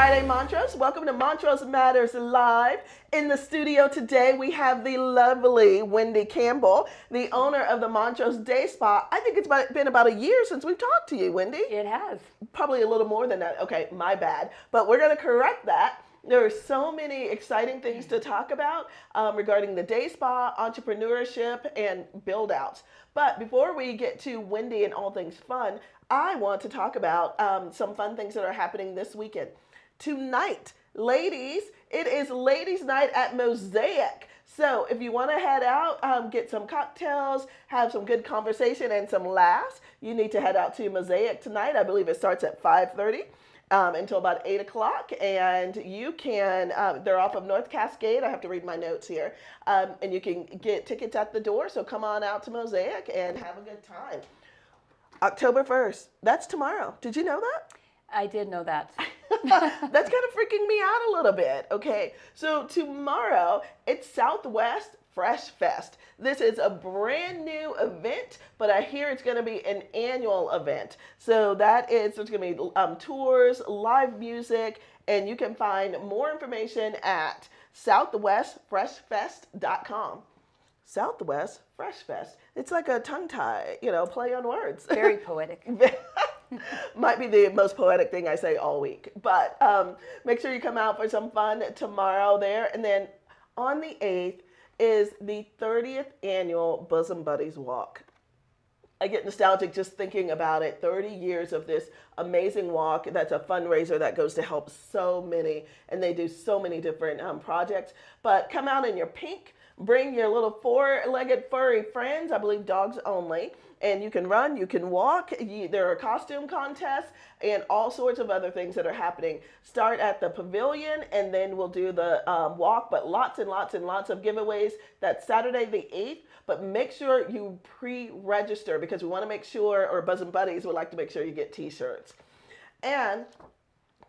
Friday, Montrose. Welcome to Montrose Matters Live. In the studio today, we have the lovely Wendy Campbell, the owner of the Montrose Day Spa. I think it's been about a year since we've talked to you, Wendy. It has. Probably a little more than that. Okay, my bad. But we're going to correct that. There are so many exciting things to talk about regarding the day spa, entrepreneurship, and build outs. But before we get to Wendy and all things fun, I want to talk about some fun things that are happening this weekend. Tonight, ladies, it is Ladies' Night at Mosaic. So if you want to head out, get some cocktails, have some good conversation and some laughs, you need to head out to Mosaic tonight. I believe it starts at 5:30. Until about 8 o'clock, and you can, they're off of North Cascade. I have to read my notes here. And you can get tickets at the door, so come on out to Mosaic and have a good time. October 1st, that's tomorrow. Did you know that? I did know that. That's kind of freaking me out a little bit. Okay, so tomorrow, it's Southwest Fresh Fest. This is a brand new event, but I hear it's going to be an annual event. So there's going to be tours, live music, and you can find more information at southwestfreshfest.com. Southwest Fresh Fest. It's like a tongue tie, play on words. Very poetic. Might be the most poetic thing I say all week. But make sure you come out for some fun tomorrow there. And then on the 8th, is the 30th annual Bosom Buddies Walk. I get nostalgic just thinking about it. 30 years of this amazing walk. That's a fundraiser that goes to help so many, and they do so many different projects. But come out in your pink, bring your little four-legged furry friends, I believe dogs only, and you can run, you can walk. There are costume contests and all sorts of other things that are happening. Start at the pavilion, and then we'll do the walk, but lots and lots and lots of giveaways. That's Saturday the 8th, but make sure you pre-register because we want to make sure, or Bosom Buddies would like to make sure you get t-shirts. And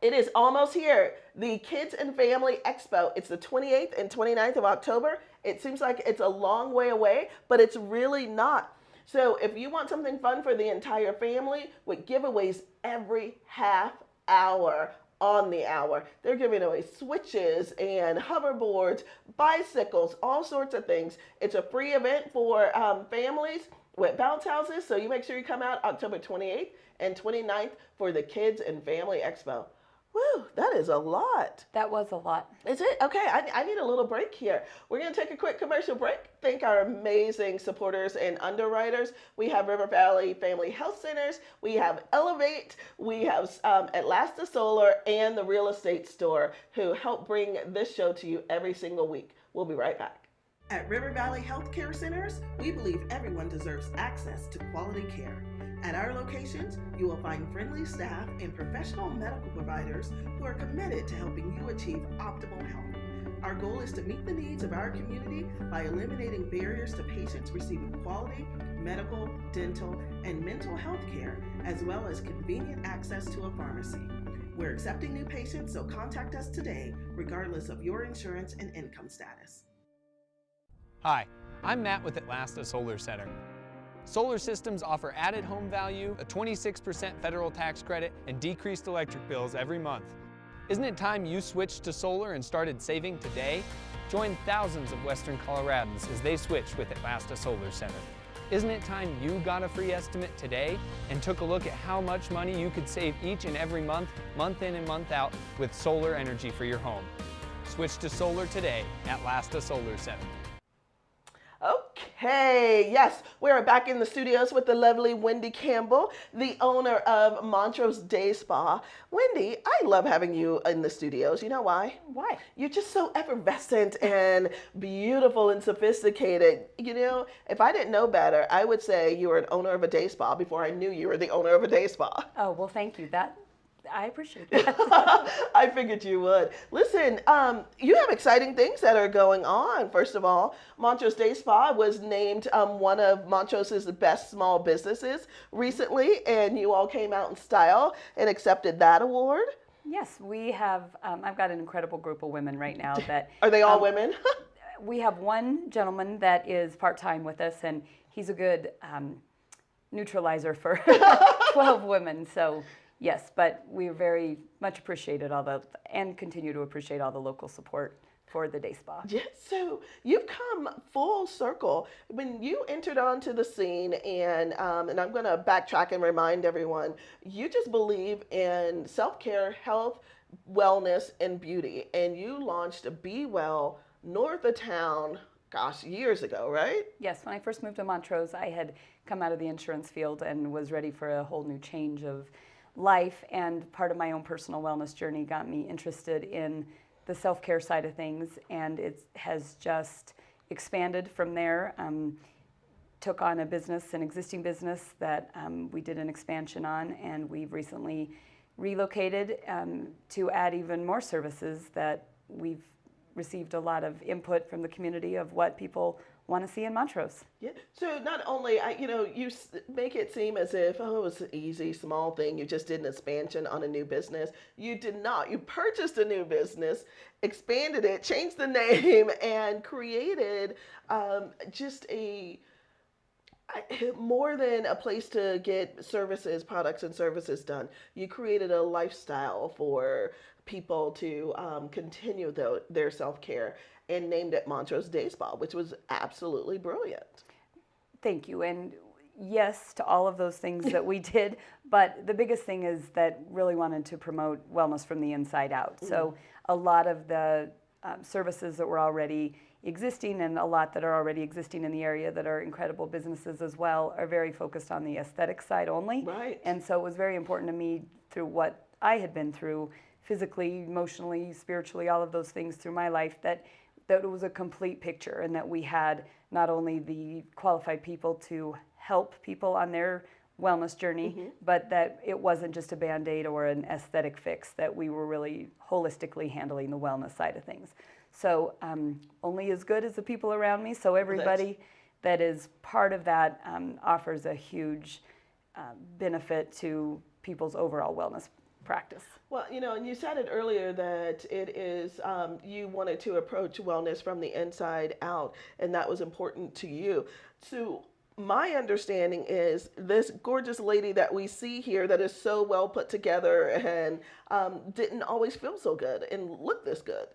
it is almost here. The Kids and Family Expo. It's the 28th and 29th of October. It seems like it's a long way away, but it's really not. So if you want something fun for the entire family with giveaways every half hour on the hour, they're giving away switches and hoverboards, bicycles, all sorts of things. It's a free event for families with bounce houses. So you make sure you come out October 28th and 29th for the Kids and Family Expo. Woo, that is a lot. That was a lot. Is it? Okay, I need a little break here. We're going to take a quick commercial break. Thank our amazing supporters and underwriters. We have River Valley Family Health Centers. We have Elevate. We have Atlasta Solar and the Real Estate Store who help bring this show to you every single week. We'll be right back. At River Valley Healthcare Centers, we believe everyone deserves access to quality care. At our locations, you will find friendly staff and professional medical providers who are committed to helping you achieve optimal health. Our goal is to meet the needs of our community by eliminating barriers to patients receiving quality medical, dental, and mental health care, as well as convenient access to a pharmacy. We're accepting new patients, so contact us today, regardless of your insurance and income status. Hi, I'm Matt with Atlasta Solar Center. Solar systems offer added home value, a 26% federal tax credit, and decreased electric bills every month. Isn't it time you switched to solar and started saving today? Join thousands of Western Coloradans as they switch with Atlasta Solar Center. Isn't it time you got a free estimate today and took a look at how much money you could save each and every month, month in and month out, with solar energy for your home? Switch to solar today at Atlasta Solar Center. Okay, yes, we're back in the studios with the lovely Wendy Campbell, the owner of Montrose Day Spa. Wendy, I love having you in the studios. You know why? Why? You're just so effervescent and beautiful and sophisticated. If I didn't know better, I would say you were an owner of a day spa before I knew you were the owner of a day spa. Oh, well, thank you. I appreciate that. I figured you would. Listen, you have exciting things that are going on. First of all, Montrose Day Spa was named one of Montrose's best small businesses recently, and you all came out in style and accepted that award. Yes, we have. I've got an incredible group of women right now that. Are they all women? We have one gentleman that is part-time with us, and he's a good neutralizer for 12 women. So Yes, but we very much appreciated and continue to appreciate all the local support for the day spa. Yes, so you've come full circle when you entered onto the scene, and I'm going to backtrack and remind everyone, you just believe in self-care, health, wellness, and beauty, and you launched Be Well north of town, gosh, years ago, right? Yes, when I first moved to Montrose, I had come out of the insurance field and was ready for a whole new change of life, and part of my own personal wellness journey got me interested in the self-care side of things, and it has just expanded from there. Took on an existing business that we did an expansion on, and we've recently relocated to add even more services that we've received a lot of input from the community of what people want to see in Montrose. Yeah. So not only, you make it seem as if, oh, it was an easy, small thing. You just did an expansion on a new business. You did not. You purchased a new business, expanded it, changed the name, and created just more than a place to get products and services done. You created a lifestyle for people to continue their self-care, and named it Montrose Day Spa, which was absolutely brilliant. Thank you. And yes to all of those things that we did, but the biggest thing is that really wanted to promote wellness from the inside out. So a lot of the services that were already existing, and a lot that are already existing in the area that are incredible businesses as well, are very focused on the aesthetic side only. Right. And so it was very important to me, through what I had been through physically, emotionally, spiritually, all of those things through my life, that it was a complete picture, and that we had not only the qualified people to help people on their wellness journey, but that it wasn't just a Band-Aid or an aesthetic fix, that we were really holistically handling the wellness side of things. So only as good as the people around me, so everybody that is part of that offers a huge benefit to people's overall wellness practice. Well, and you said it earlier that it is, you wanted to approach wellness from the inside out, and that was important to you. So my understanding is this gorgeous lady that we see here that is so well put together and didn't always feel so good and look this good.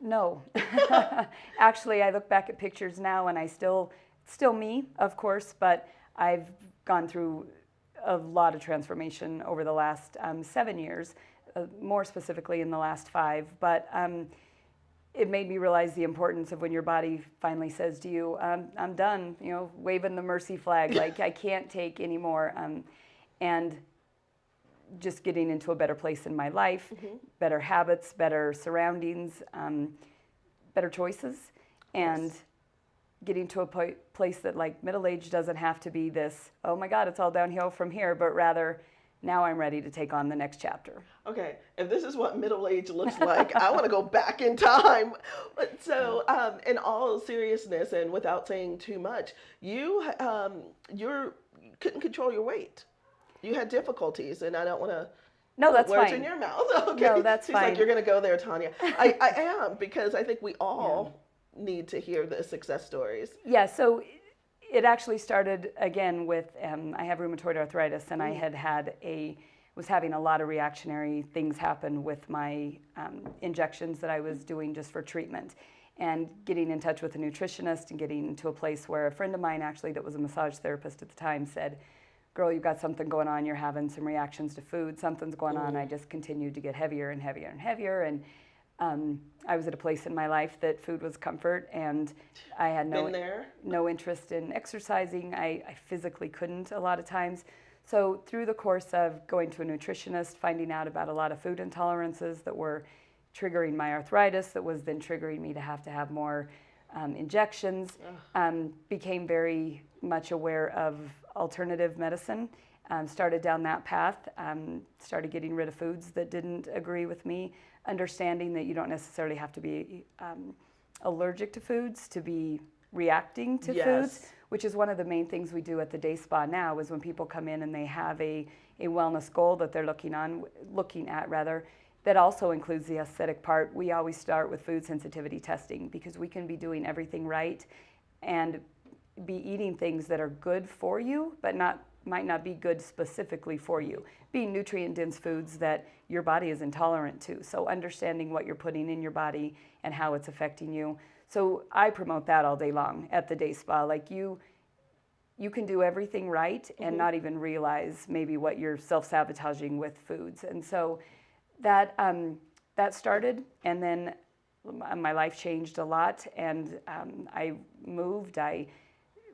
No. Actually, I look back at pictures now, and still me, of course, but I've gone through a lot of transformation over the last 7 years, more specifically in the last 5. But it made me realize the importance of when your body finally says to you, I'm done, waving the mercy flag, like I can't take anymore. And just getting into a better place in my life, better habits, better surroundings, better choices, and getting to a place that, like, middle age doesn't have to be this, oh my God, it's all downhill from here, but rather, now I'm ready to take on the next chapter. Okay, if this is what middle age looks like, I want to go back in time. But so, in all seriousness and without saying too much, you couldn't control your weight. You had difficulties, and I don't want to put words fine. in your mouth. Okay. No, that's She's fine. like, you're going to go there, Tanya. I am, because I think we all need to hear the success stories. Yeah, so it actually started again with, I have rheumatoid arthritis, and I was having a lot of reactionary things happen with my injections that I was doing just for treatment. And getting in touch with a nutritionist and getting to a place where a friend of mine, actually, that was a massage therapist at the time, said, girl, you've got something going on. You're having some reactions to food. Something's going on. I just continued to get heavier and heavier and heavier. And I was at a place in my life that food was comfort, and I had no interest in exercising. I physically couldn't a lot of times. So through the course of going to a nutritionist, finding out about a lot of food intolerances that were triggering my arthritis, that was then triggering me to have more injections, became very much aware of alternative medicine, started down that path, started getting rid of foods that didn't agree with me, understanding that you don't necessarily have to be allergic to foods to be reacting to foods, which is one of the main things we do at the day spa now, is when people come in and they have a wellness goal that they're looking at that also includes the aesthetic part. We always start with food sensitivity testing, because we can be doing everything right and be eating things that are good for you, but not might not be good specifically for you. Being nutrient-dense foods that your body is intolerant to. So understanding what you're putting in your body and how it's affecting you. So I promote that all day long at the day spa. Like you can do everything right and not even realize maybe what you're self-sabotaging with foods. And so that started, and then my life changed a lot, and I moved. I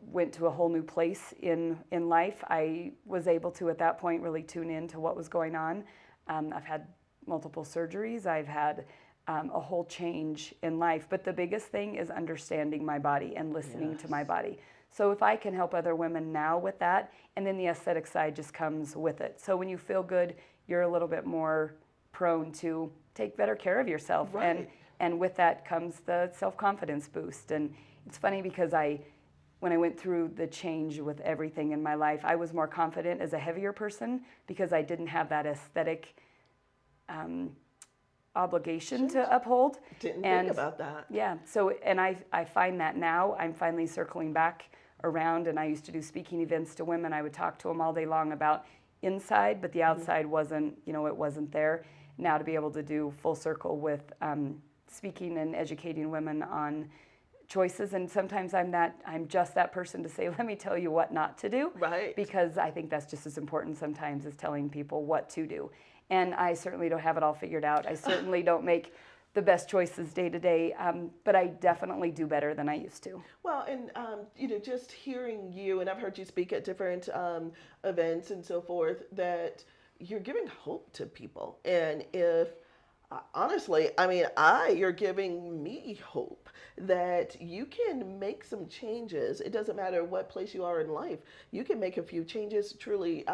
went to a whole new place in life. I was able to, at that point, really tune in to what was going on. I've had multiple surgeries. I've had a whole change in life. But the biggest thing is understanding my body and listening to my body. So if I can help other women now with that, and then the aesthetic side just comes with it. So when you feel good, you're a little bit more prone to take better care of yourself. Right. And with that comes the self-confidence boost. And it's funny because when I went through the change with everything in my life, I was more confident as a heavier person because I didn't have that aesthetic obligation to uphold. Didn't think about that. Yeah. So, and I find that now I'm finally circling back around, and I used to do speaking events to women. I would talk to them all day long about inside, but the outside wasn't, it wasn't there. Now to be able to do full circle with speaking and educating women on choices, and sometimes I'm just that person to say, let me tell you what not to do. Right. Because I think that's just as important sometimes as telling people what to do. And I certainly don't have it all figured out. I certainly don't make the best choices day to day, but I definitely do better than I used to. Well, and just hearing you, and I've heard you speak at different events and so forth, that you're giving hope to people. And if honestly, you're giving me hope that you can make some changes. It doesn't matter what place you are in life. You can make a few changes, truly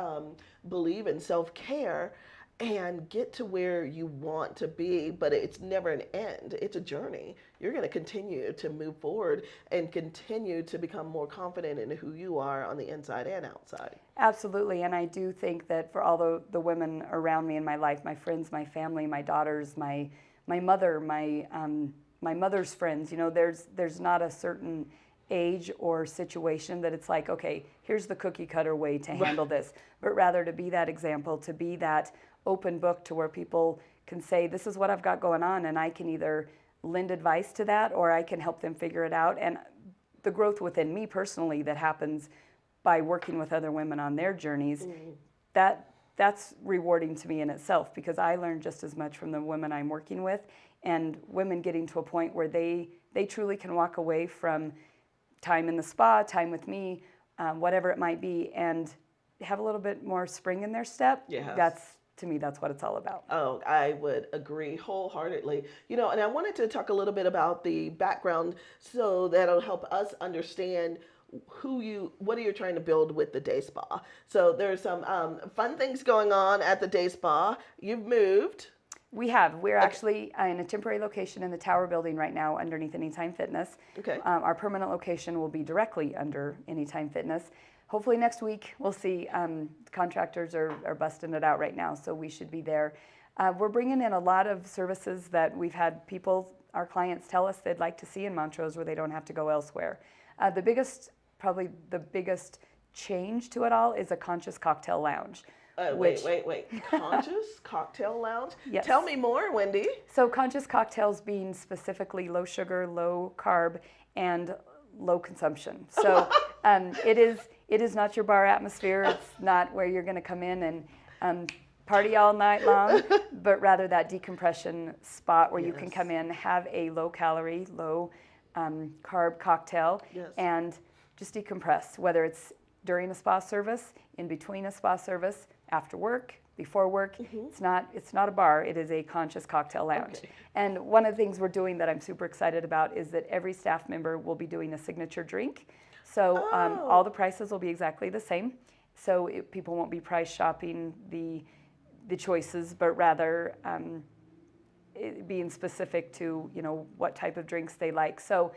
believe in self-care, and get to where you want to be, but it's never an end. It's a journey. You're going to continue to move forward and continue to become more confident in who you are on the inside and outside. Absolutely, and I do think that for all the women around me in my life, my friends, my family, my daughters, my mother, my mother's friends, there's not a certain age or situation that it's like, okay, here's the cookie cutter way to handle this, but rather to be that example, to be that open book to where people can say, this is what I've got going on, and I can either lend advice to that or I can help them figure it out. And the growth within me personally that happens by working with other women on their journeys, that's rewarding to me in itself, because I learn just as much from the women I'm working with, and women getting to a point where they truly can walk away from time in the spa, time with me, whatever it might be, and have a little bit more spring in their step. Yes. To me, that's what it's all about. Oh, I would agree wholeheartedly. And I wanted to talk a little bit about the background so that'll help us understand what are you trying to build with the day spa. So there's some fun things going on at the day spa. You've moved. We're actually in a temporary location in the Tower building right now underneath Anytime Fitness. Okay. Our permanent location will be directly under Anytime Fitness. Hopefully next week, we'll see. Contractors are busting it out right now, so we should be there. We're bringing in a lot of services that we've had our clients tell us they'd like to see in Montrose where they don't have to go elsewhere. Probably the biggest change to it all is a conscious cocktail lounge. Wait. Conscious cocktail lounge? Yes. Tell me more, Wendy. So conscious cocktails being specifically low sugar, low carb, and low consumption. So it is not your bar atmosphere. It's not where you're going to come in and party all night long, but rather that decompression spot where you can come in, have a low calorie, low carb cocktail, and just decompress, whether it's during a spa service, in between a spa service, after work, before work. It's not a bar, it is a conscious cocktail lounge. Okay. And one of the things we're doing that I'm super excited about is that every staff member will be doing a signature drink. So all the prices will be exactly the same. So people won't be price shopping the choices, but rather being specific to what type of drinks they like. So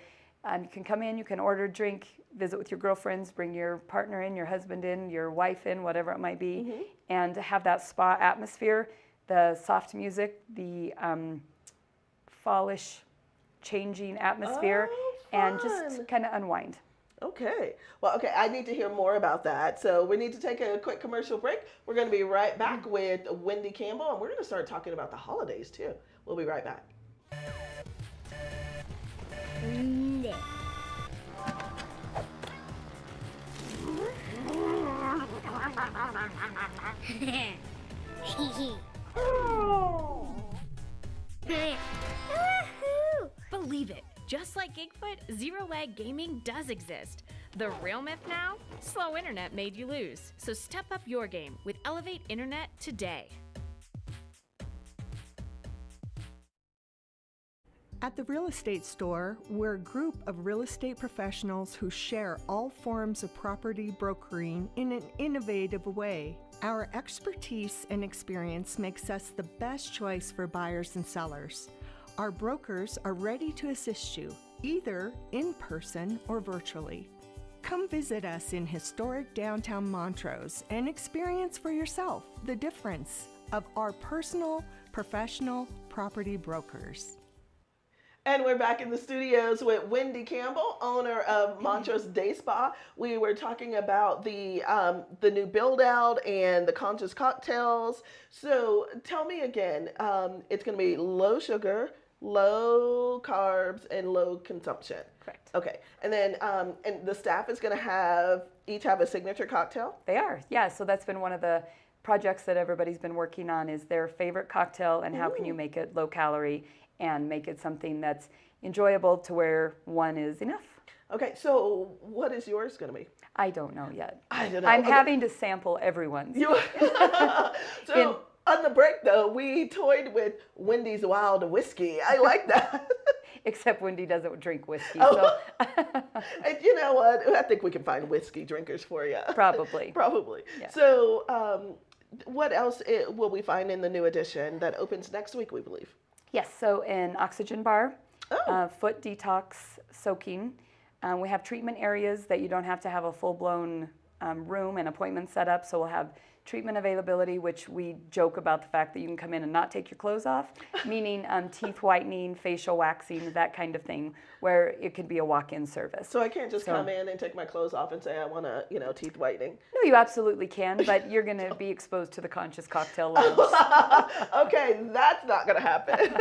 you can come in, you can order a drink, visit with your girlfriends, bring your partner in, your husband in, your wife in, whatever it might be, and have that spa atmosphere, the soft music, the fallish changing atmosphere, and just kind of unwind. Okay. Well, okay, I need to hear more about that. So we need to take a quick commercial break. We're going to be right back with Wendy Campbell, and we're going to start talking about the holidays too. We'll be right back. No. Believe it, just like Gigfoot, Zero Lag Gaming does exist. The real myth now? Slow internet made you lose. So step up your game with Elevate Internet today. At the Real Estate Store, we're a group of real estate professionals who share all forms of property brokering in an innovative way. Our expertise and experience makes us the best choice for buyers and sellers. Our brokers are ready to assist you, either in person or virtually. Come visit us in historic downtown Montrose and experience for yourself the difference of our personal, professional property brokers. And we're back in the studios with Wendy Campbell, owner of Montrose Day Spa. We were talking about the new build out and the conscious cocktails. So tell me again, it's going to be low sugar, low carbs, and low consumption. Correct. Okay, and then and the staff is going to each have a signature cocktail. They are, yeah. So that's been one of the projects that everybody's been working on is their favorite cocktail and how can you make it low calorie and make it something that's enjoyable to where one is enough. Okay, so what is yours going to be? I don't know yet. I don't know. I'm Okay. having to sample everyone's. So on the break though, we toyed with Wendy's Wild Whiskey. I like that. Except Wendy doesn't drink whiskey, Oh. so And you know what? I think we can find whiskey drinkers for you. probably. Probably. Yeah. So what else will we find in the new edition that opens next week, we believe? Yes, so an oxygen bar, Oh. foot detox soaking. We have treatment areas that you don't have to have a full-blown room and appointment set up. So we'll have treatment availability, which we joke about the fact that you can come in and not take your clothes off, meaning teeth whitening, facial waxing, that kind of thing, where it could be a walk-in service. So I can't just come in and take my clothes off and say I want to, teeth whitening. No, you absolutely can, but you're going to be exposed to the conscious cocktail lounge. Okay, that's not going to happen.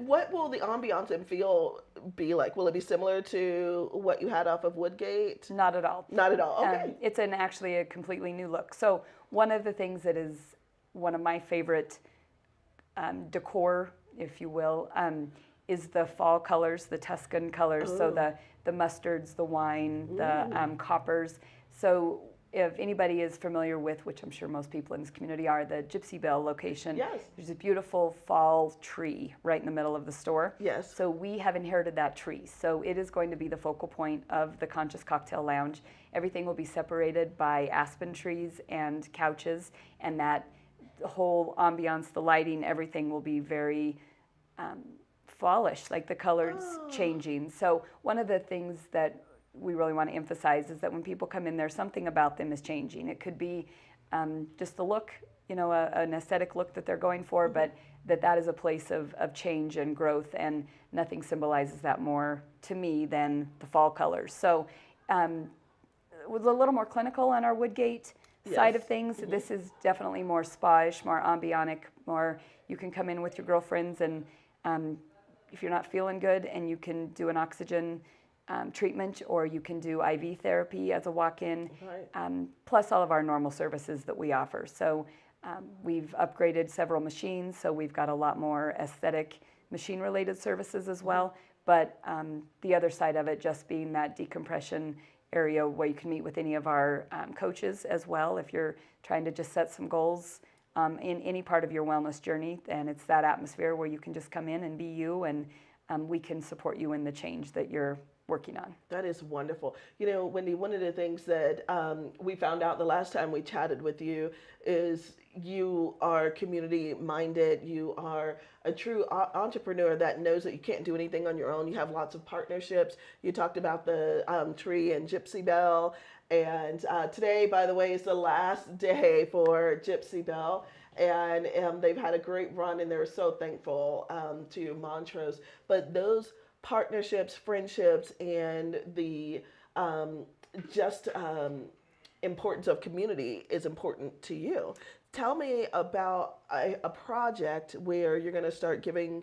What will the ambiance and feel be like? Will it be similar to what you had off of Woodgate? Not at all. Not at all. Okay. It's actually a completely new look. So one of the things that is one of my favorite decor, if you will, is the fall colors, the Tuscan colors. So the mustards, the wine, the coppers. So if anybody is familiar with, which I'm sure most people in this community are, the Gypsy Bell location, Yes. there's a beautiful fall tree right in the middle of the store. Yes. So we have inherited that tree. So it is going to be the focal point of the Conscious Cocktail Lounge. Everything will be separated by aspen trees and couches, and that whole ambiance, the lighting, everything will be very fallish, like the colors changing. So one of the things that we really want to emphasize is that when people come in there, something about them is changing. It could be just the look, an aesthetic look that they're going for, but that is a place of change and growth, and nothing symbolizes that more to me than the fall colors. So it was a little more clinical on our Woodgate side of things. This is definitely more spa-ish, more ambionic, more you can come in with your girlfriends, and if you're not feeling good, and you can do an oxygen treatment, or you can do IV therapy as a walk-in, plus all of our normal services that we offer. So we've upgraded several machines, so we've got a lot more aesthetic machine-related services as well. But the other side of it just being that decompression area where you can meet with any of our coaches as well if you're trying to just set some goals in any part of your wellness journey. And it's that atmosphere where you can just come in and be you, and we can support you in the change that you're working on. That is wonderful. Wendy, one of the things that we found out the last time we chatted with you is you are community minded. You are a true entrepreneur that knows that you can't do anything on your own. You have lots of partnerships. You talked about the tree and Gypsy Bell. And today, by the way, is the last day for Gypsy Bell. And they've had a great run, and they're so thankful to Montrose. But those partnerships, friendships, and the just importance of community is important to you. Tell me about a project where you're going to start giving,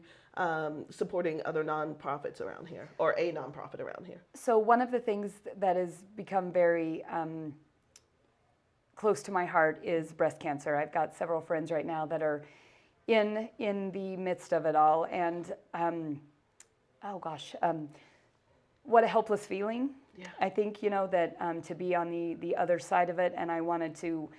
supporting other nonprofits around here, or a nonprofit around here. So one of the things that has become very close to my heart is breast cancer. I've got several friends right now that are in the midst of it all, and oh gosh, what a helpless feeling. Yeah. I think, that to be on the other side of it, and I wanted to,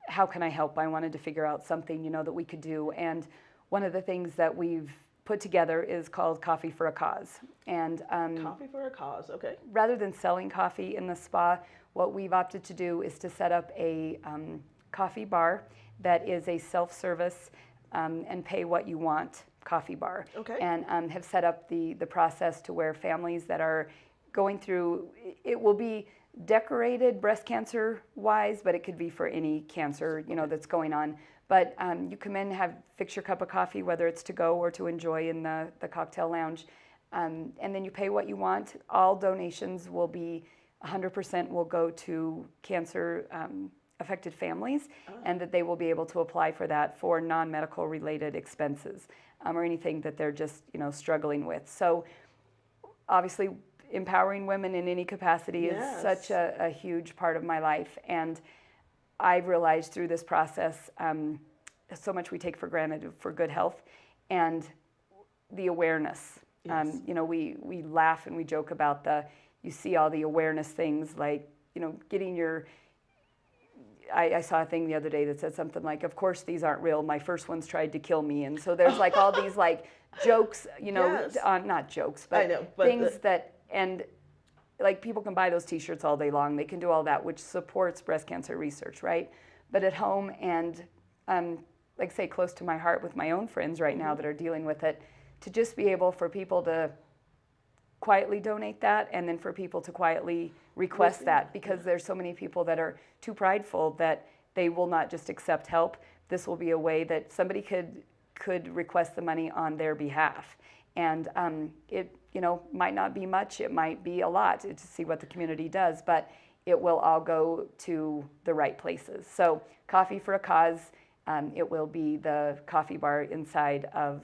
how can I help? I wanted to figure out something, that we could do. And one of the things that we've put together is called Coffee for a Cause. And Coffee for a Cause, okay. rather than selling coffee in the spa, what we've opted to do is to set up a coffee bar that is a self-service and pay what you want coffee bar. Okay. And have set up the process to where families that are going through, it will be decorated breast cancer wise, but it could be for any cancer, that's going on. But you come in, fix your cup of coffee, whether it's to go or to enjoy in the cocktail lounge. And then you pay what you want. All donations will be 100% will go to cancer affected families, and that they will be able to apply for that for non-medical related expenses or anything that they're just struggling with. So obviously empowering women in any capacity Yes. is such a huge part of my life, and I've realized through this process so much we take for granted for good health, and the awareness. Yes. We laugh and we joke about you see all the awareness things like getting your. I saw a thing the other day that said something like, "Of course these aren't real. My first ones tried to kill me," and so there's like all these like jokes, Yes. not jokes, but, I know, but things that. And like people can buy those t-shirts all day long. They can do all that, which supports breast cancer research, right? But at home and like say close to my heart with my own friends right now that are dealing with it, to just be able for people to quietly donate that, and then for people to quietly request that, because there's so many people that are too prideful that they will not just accept help. This will be a way that somebody could request the money on their behalf. And it might not be much, it might be a lot to see what the community does, but it will all go to the right places. So Coffee for a Cause, it will be the coffee bar inside of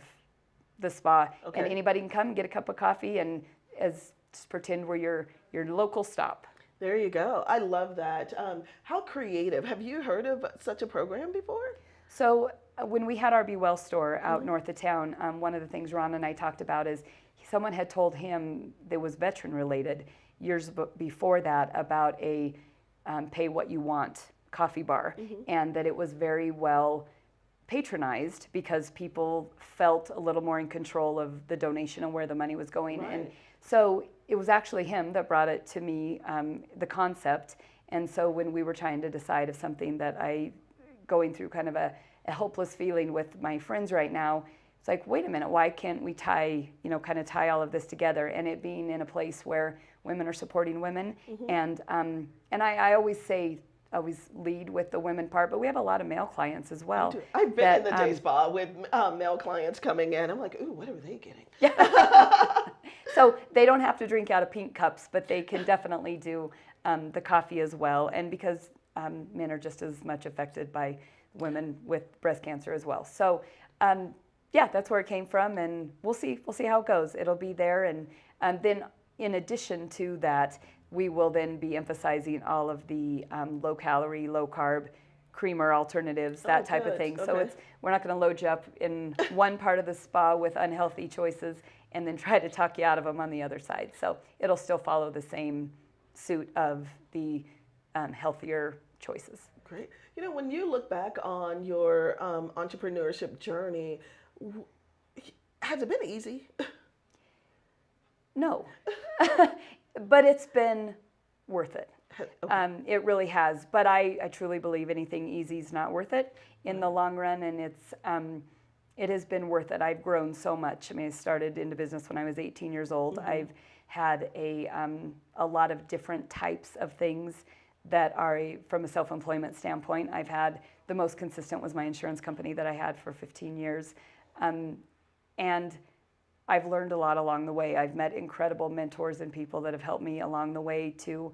the spa, Okay. and anybody can come and get a cup of coffee and just pretend we're your local stop. There you go. I love that. How creative. Have you heard of such a program before? So when we had our Be Well store out north of town, one of the things Ron and I talked about is someone had told him that was veteran related years before that about a pay what you want coffee bar, and that it was very well patronized because people felt a little more in control of the donation and where the money was going. Right. And so it was actually him that brought it to me, the concept. And so when we were trying to decide of something that going through kind of a hopeless feeling with my friends right now, it's like, wait a minute, why can't we tie all of this together, and it being in a place where women are supporting women. And I always lead with the women part, but we have a lot of male clients as well. I've been in the day spa with male clients coming in. I'm like, ooh, what are they getting? So they don't have to drink out of pink cups, but they can definitely do the coffee as well. And because men are just as much affected by women with breast cancer as well. So that's where it came from, and we'll see how it goes. It'll be there, and then in addition to that, we will then be emphasizing all of the low-calorie, low-carb, creamer alternatives, that type of thing. So we're not going to load you up in one part of the spa with unhealthy choices and then try to talk you out of them on the other side. So it'll still follow the same suit of the healthier choices. Great. When you look back on your entrepreneurship journey, has it been easy? No, but it's been worth it. Okay. It really has. But I truly believe anything easy is not worth it in the long run, and it has been worth it. I've grown so much. I mean, I started into business when I was 18 years old. I've had a lot of different types of things that are from a self-employment standpoint. I've had the most consistent was my insurance company that I had for 15 years. And I've learned a lot along the way. I've met incredible mentors and people that have helped me along the way to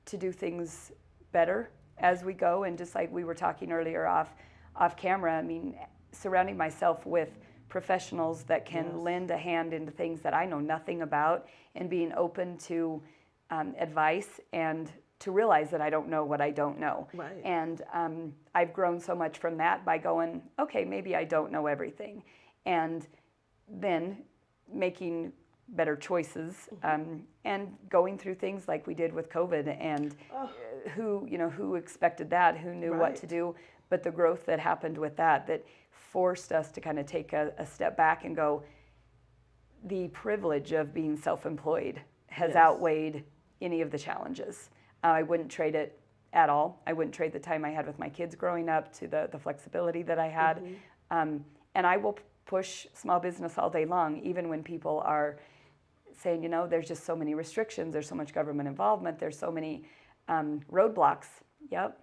do things better as we go. And just like we were talking earlier off camera, I mean, surrounding myself with professionals that can lend a hand into things that I know nothing about, and being open to advice and to realize that I don't know what I don't know. Right. And I've grown so much from that by going, okay, maybe I don't know everything. And then making better choices and going through things like we did with COVID, and who expected that, who knew what to do, but the growth that happened with that forced us to kind of take a step back and go, the privilege of being self-employed has outweighed any of the challenges. I wouldn't trade it at all. I wouldn't trade the time I had with my kids growing up to the flexibility that I had. And I will push small business all day long, even when people are saying, there's just so many restrictions, there's so much government involvement, there's so many roadblocks. Yep.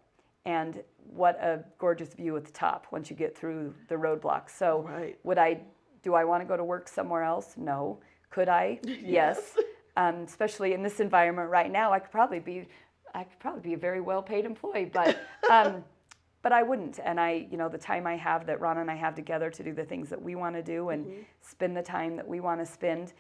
And what a gorgeous view at the top once you get through the roadblocks. So do I want to go to work somewhere else? No. Could I? Yes. Especially in this environment right now, I could probably be a very well-paid employee, but I wouldn't. And the time I have, that Ron and I have together to do the things that we want to do and spend the time that we want to spend,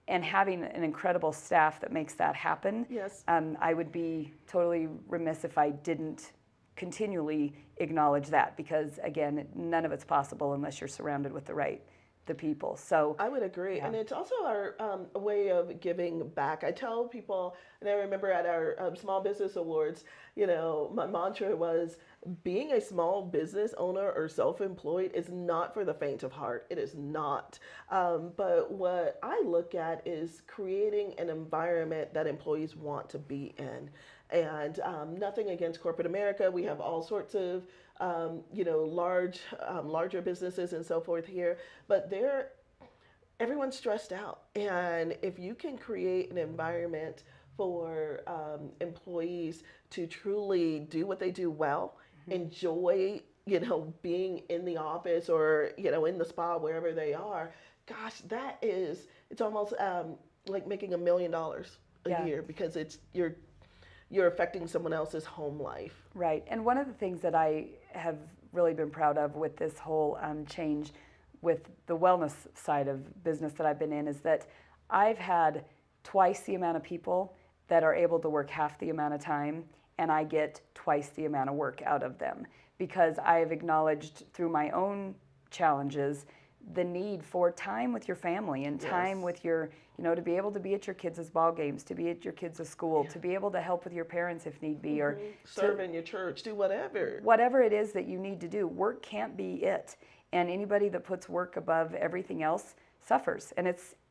and having an incredible staff that makes that happen. Yes. I would be totally remiss if I didn't continually acknowledge that, because again, none of it's possible unless you're surrounded with the people. So I would agree. And it's also our way of giving back. I tell people, and I remember at our small business awards, my mantra was, being a small business owner or self-employed is not for the faint of heart. It is not. But what I look at is creating an environment that employees want to be in. And nothing against corporate America. We have all sorts of larger businesses and so forth here, but everyone's stressed out. And if you can create an environment for employees to truly do what they do well, enjoy, being in the office or, in the spa, wherever they are, gosh, it's almost like making $1 million a year, because you're affecting someone else's home life. Right. And one of the things that I have really been proud of with this whole change with the wellness side of business that I've been in is that I've had twice the amount of people that are able to work half the amount of time, and I get twice the amount of work out of them, because I have acknowledged through my own challenges the need for time with your family and time with your, to be able to be at your kids' ball games, to be at your kids' school, to be able to help with your parents if need be, or serve in your church, do whatever. Whatever it is that you need to do, work can't be it. And anybody that puts work above everything else suffers.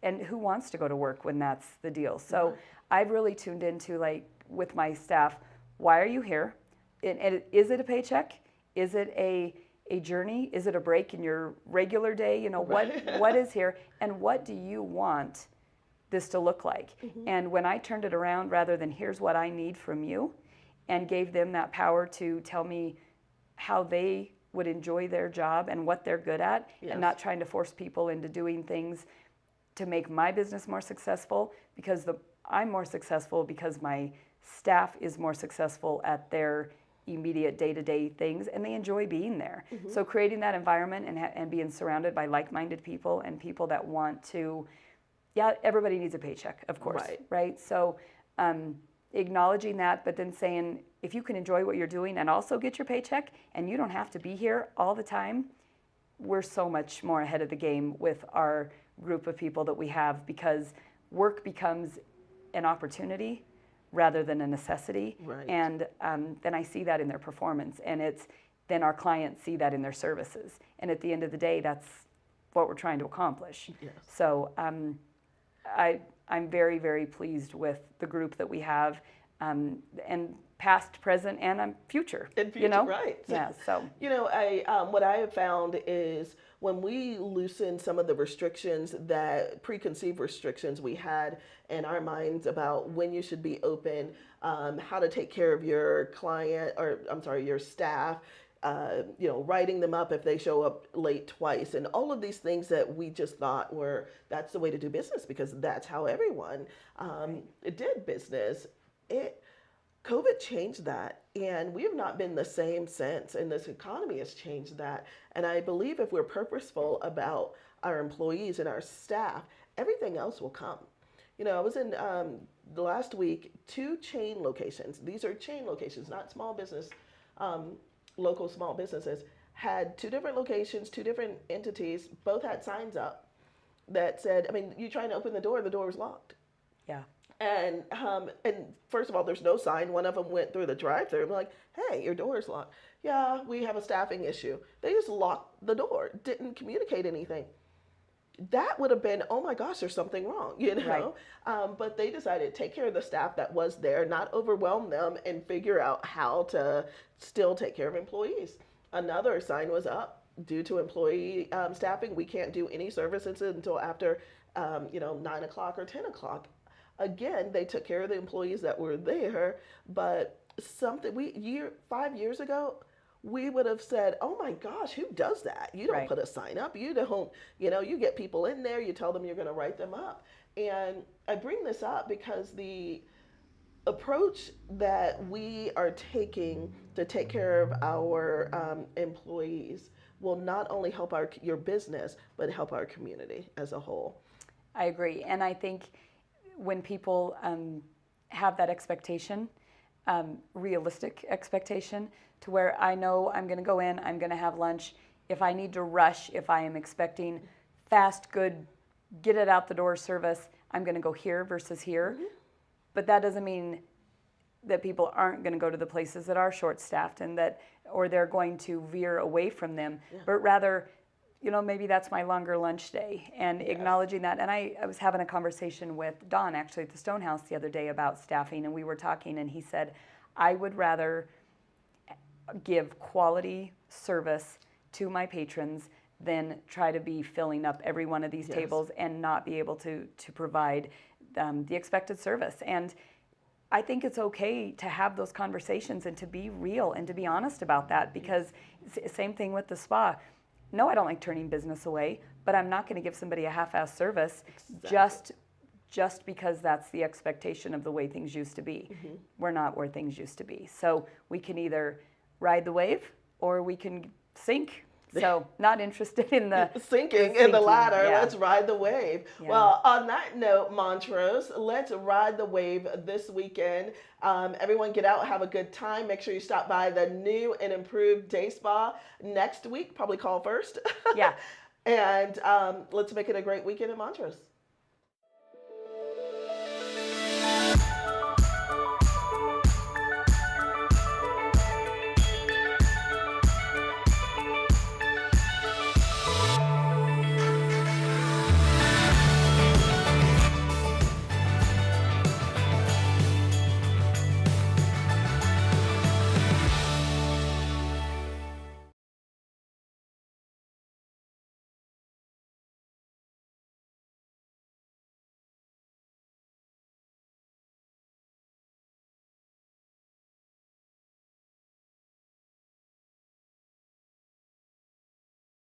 And who wants to go to work when that's the deal? So I've really tuned into, with my staff, why are you here? And is it a paycheck? Is it a journey? Is it a break in your regular day? What is here, and what do you want this to look like? And when I turned it around, rather than here's what I need from you, and gave them that power to tell me how they would enjoy their job and what they're good at, and not trying to force people into doing things to make my business more successful, because I'm more successful because my staff is more successful at their immediate day-to-day things, and they enjoy being there. So creating that environment and being surrounded by like-minded people and people that want to, everybody needs a paycheck, of course, right? So acknowledging that, but then saying, if you can enjoy what you're doing and also get your paycheck, and you don't have to be here all the time, we're so much more ahead of the game with our group of people that we have, because work becomes an opportunity rather than a necessity. And then I see that in their performance, and then our clients see that in their services. And at the end of the day, that's what we're trying to accomplish. So I'm very, very pleased with the group that we have, and past, present, and future. And future, right. Yeah, so. What I have found is when we loosen some of the restrictions, that preconceived restrictions we had in our minds about when you should be open, how to take care of your client, or I'm sorry, your staff, writing them up if they show up late twice, and all of these things that we just thought that's the way to do business because that's how everyone did business. COVID changed that, and we have not been the same since, and this economy has changed that. And I believe if we're purposeful about our employees and our staff, everything else will come. I was in the last week, 2 chain locations. These are chain locations, not small business, local small businesses, had 2 different locations, 2 different entities, both had signs up that said, you trying to open the door was locked. Yeah. And first of all, there's no sign. One of them went through the drive-thru. I'm like, hey, your door is locked. Yeah, we have a staffing issue. They just locked the door, didn't communicate anything. That would have been, oh my gosh, there's something wrong, Right. But they decided to take care of the staff that was there, not overwhelm them, and figure out how to still take care of employees. Another sign was up due to employee staffing. We can't do any services until after, 9 o'clock or 10 o'clock. Again, they took care of the employees that were there, but 5 years ago, we would have said, oh my gosh, who does that? You don't Right. put a sign up. You don't, you get people in there, you tell them you're going to write them up. And I bring this up because the approach that we are taking to take care of our employees will not only help your business, but help our community as a whole. I agree. And I think when people have that expectation, realistic expectation, to where I know I'm going to go in, I'm going to have lunch. If I need to rush, if I am expecting fast, good, get it out the door service, I'm going to go here versus here. Mm-hmm. But that doesn't mean that people aren't going to go to the places that are short-staffed or they're going to veer away from them, but rather, maybe that's my longer lunch day, and acknowledging that. And I was having a conversation with Don, actually, at the Stonehouse the other day about staffing, and we were talking, and he said, I would rather give quality service to my patrons than try to be filling up every one of these tables and not be able to provide the expected service. And I think it's okay to have those conversations and to be real and to be honest about that, because same thing with the spa. No, I don't like turning business away, but I'm not going to give somebody a half-assed service just because that's the expectation of the way things used to be. Mm-hmm. We're not where things used to be. So we can either ride the wave or we can sink. So not interested in the sinking in the ladder. Yeah. Let's ride the wave. Yeah. Well, on that note, Montrose, let's ride the wave this weekend. Everyone get out, have a good time. Make sure you stop by the new and improved day spa next week. Probably call first. Yeah. And let's make it a great weekend in Montrose.